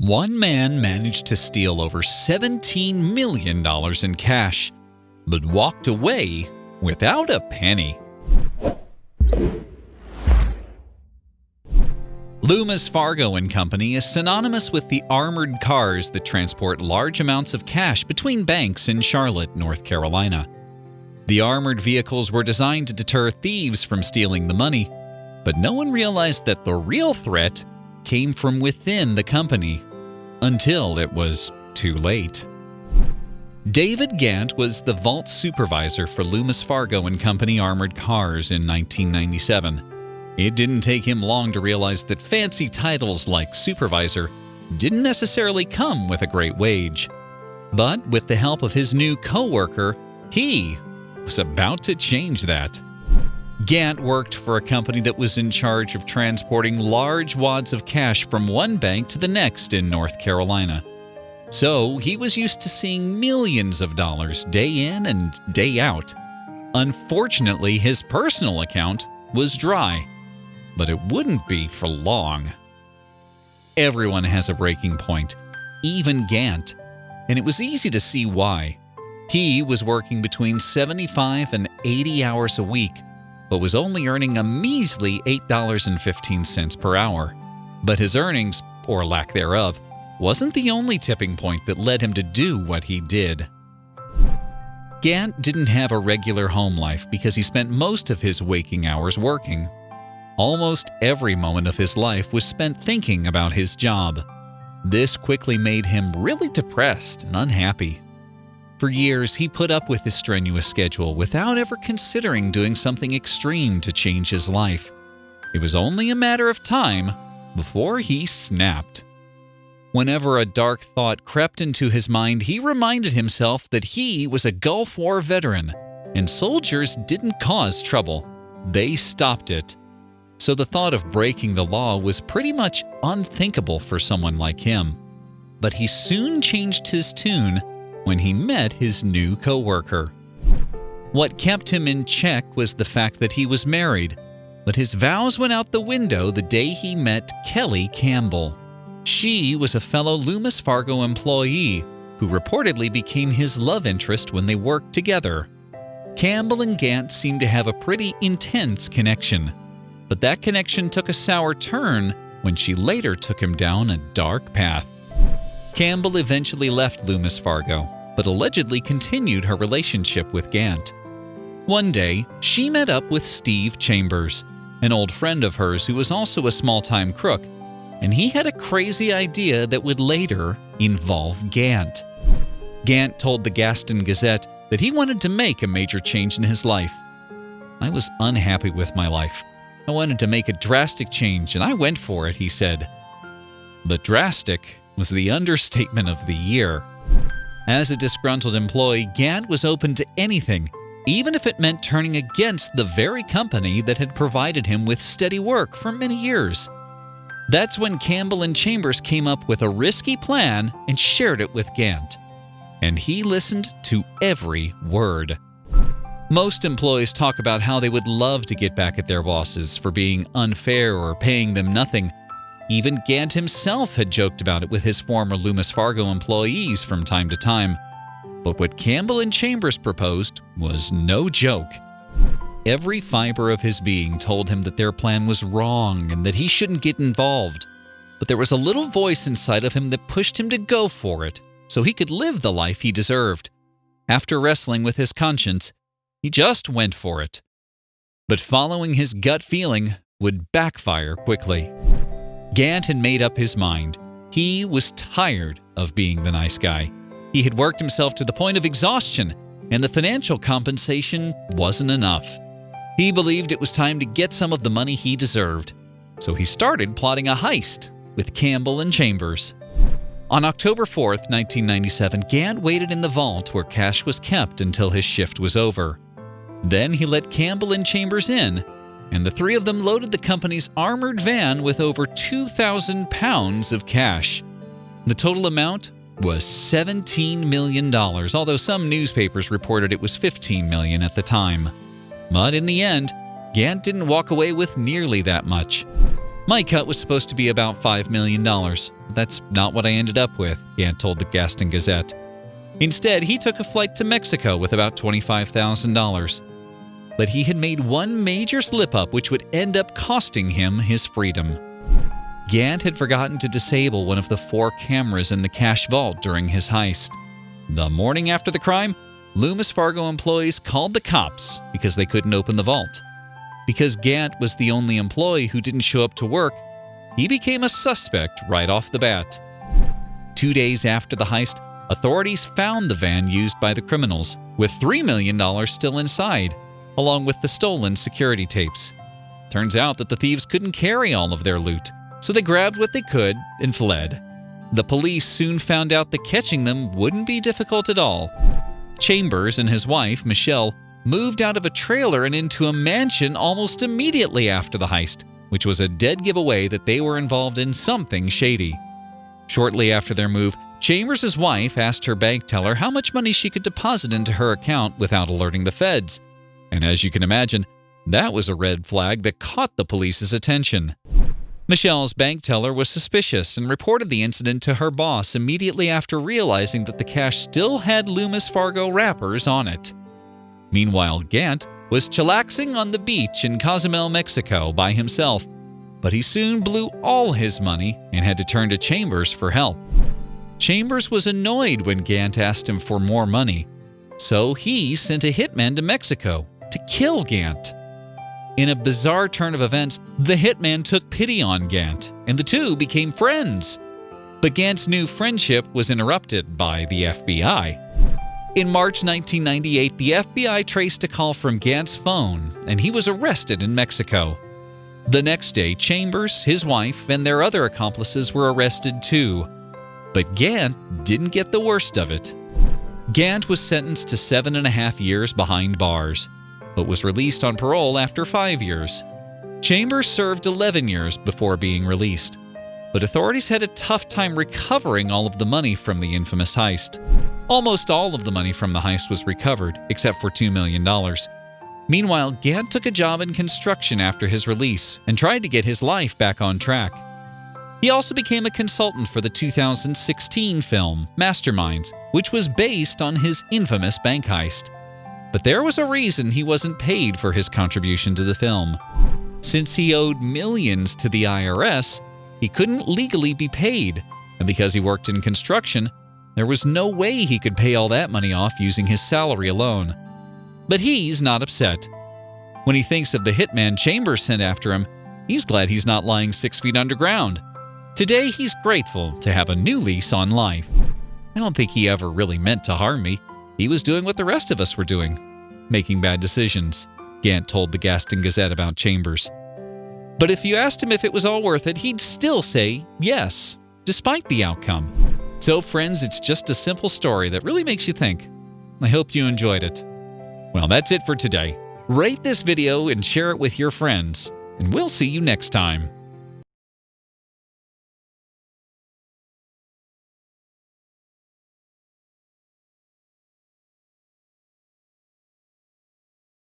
One man managed to steal over $17 million in cash, but walked away without a penny. Loomis Fargo and Company is synonymous with the armored cars that transport large amounts of cash between banks in Charlotte, North Carolina. The armored vehicles were designed to deter thieves from stealing the money, but no one realized that the real threat came from within the company until it was too late. David Gant was the vault supervisor for Loomis Fargo and Company armored cars in 1997. It didn't take him long to realize that fancy titles like supervisor didn't necessarily come with a great wage. But with the help of his new co-worker, he was about to change that. Gant worked for a company that was in charge of transporting large wads of cash from one bank to the next in North Carolina. So he was used to seeing millions of dollars day in and day out. Unfortunately, his personal account was dry, but it wouldn't be for long. Everyone has a breaking point, even Gant, and it was easy to see why. He was working between 75 and 80 hours a week, but was only earning a measly $8.15 per hour. But his earnings, or lack thereof, wasn't the only tipping point that led him to do what he did. Gant didn't have a regular home life because he spent most of his waking hours working. Almost every moment of his life was spent thinking about his job. This quickly made him really depressed and unhappy. For years, he put up with his strenuous schedule without ever considering doing something extreme to change his life. It was only a matter of time before he snapped. Whenever a dark thought crept into his mind, he reminded himself that he was a Gulf War veteran, and soldiers didn't cause trouble. They stopped it. So the thought of breaking the law was pretty much unthinkable for someone like him. But he soon changed his tune when he met his new co-worker. What kept him in check was the fact that he was married, but his vows went out the window the day he met Kelly Campbell. She was a fellow Loomis Fargo employee who reportedly became his love interest when they worked together. Campbell and Gant seemed to have a pretty intense connection, but that connection took a sour turn when she later took him down a dark path. Campbell eventually left Loomis Fargo, but allegedly continued her relationship with Gant. One day, she met up with Steve Chambers, an old friend of hers who was also a small-time crook, and he had a crazy idea that would later involve Gant. Gant told the Gaston Gazette that he wanted to make a major change in his life. "I was unhappy with my life. I wanted to make a drastic change, and I went for it," he said. But drastic was the understatement of the year. As a disgruntled employee, Gant was open to anything, even if it meant turning against the very company that had provided him with steady work for many years. That's when Campbell and Chambers came up with a risky plan and shared it with Gant. And he listened to every word. Most employees talk about how they would love to get back at their bosses for being unfair or paying them nothing. Even Gant himself had joked about it with his former Loomis Fargo employees from time to time. But what Campbell and Chambers proposed was no joke. Every fiber of his being told him that their plan was wrong and that he shouldn't get involved. But there was a little voice inside of him that pushed him to go for it, so he could live the life he deserved. After wrestling with his conscience, he just went for it. But following his gut feeling would backfire quickly. Gant had made up his mind. He was tired of being the nice guy. He had worked himself to the point of exhaustion, and the financial compensation wasn't enough. He believed it was time to get some of the money he deserved, so he started plotting a heist with Campbell and Chambers. On October 4th, 1997, Gant waited in the vault where cash was kept until his shift was over. Then he let Campbell and Chambers in, and the three of them loaded the company's armored van with over 2,000 pounds of cash. The total amount was $17 million, although some newspapers reported it was $15 million at the time. But in the end, Gant didn't walk away with nearly that much. My cut was supposed to be about $5 million. That's not what I ended up with, Gant told the Gaston Gazette. Instead, he took a flight to Mexico with about $25,000. But he had made one major slip-up which would end up costing him his freedom. Gant had forgotten to disable one of the 4 cameras in the cash vault during his heist. The morning after the crime, Loomis Fargo employees called the cops because they couldn't open the vault. Because Gant was the only employee who didn't show up to work, he became a suspect right off the bat. 2 days after the heist, authorities found the van used by the criminals, with $3 million still inside, along with the stolen security tapes. Turns out that the thieves couldn't carry all of their loot, so they grabbed what they could and fled. The police soon found out that catching them wouldn't be difficult at all. Chambers and his wife, Michelle, moved out of a trailer and into a mansion almost immediately after the heist, which was a dead giveaway that they were involved in something shady. Shortly after their move, Chambers' wife asked her bank teller how much money she could deposit into her account without alerting the feds. And as you can imagine, that was a red flag that caught the police's attention. Michelle's bank teller was suspicious and reported the incident to her boss immediately after realizing that the cash still had Loomis Fargo wrappers on it. Meanwhile, Gant was chillaxing on the beach in Cozumel, Mexico by himself, but he soon blew all his money and had to turn to Chambers for help. Chambers was annoyed when Gant asked him for more money, so he sent a hitman to Mexico to kill Gant. In a bizarre turn of events, the hitman took pity on Gant, and the two became friends. But Gant's new friendship was interrupted by the FBI. In March 1998, the FBI traced a call from Gant's phone, and he was arrested in Mexico. The next day, Chambers, his wife, and their other accomplices were arrested too. But Gant didn't get the worst of it. Gant was sentenced to 7.5 years behind bars, but was released on parole after 5 years. Chambers served 11 years before being released, but authorities had a tough time recovering all of the money from the infamous heist. Almost all of the money from the heist was recovered, except for $2 million. Meanwhile, Gant took a job in construction after his release and tried to get his life back on track. He also became a consultant for the 2016 film Masterminds, which was based on his infamous bank heist. But there was a reason he wasn't paid for his contribution to the film. Since he owed millions to the IRS, he couldn't legally be paid, and because he worked in construction, there was no way he could pay all that money off using his salary alone. But he's not upset. When he thinks of the hitman Chambers sent after him, he's glad he's not lying 6 feet underground. Today, he's grateful to have a new lease on life. I don't think he ever really meant to harm me. He was doing what the rest of us were doing, making bad decisions, Gant told the Gaston Gazette about Chambers. But if you asked him if it was all worth it, he'd still say yes, despite the outcome. So friends, it's just a simple story that really makes you think. I hope you enjoyed it. Well, that's it for today. Rate this video and share it with your friends, and we'll see you next time.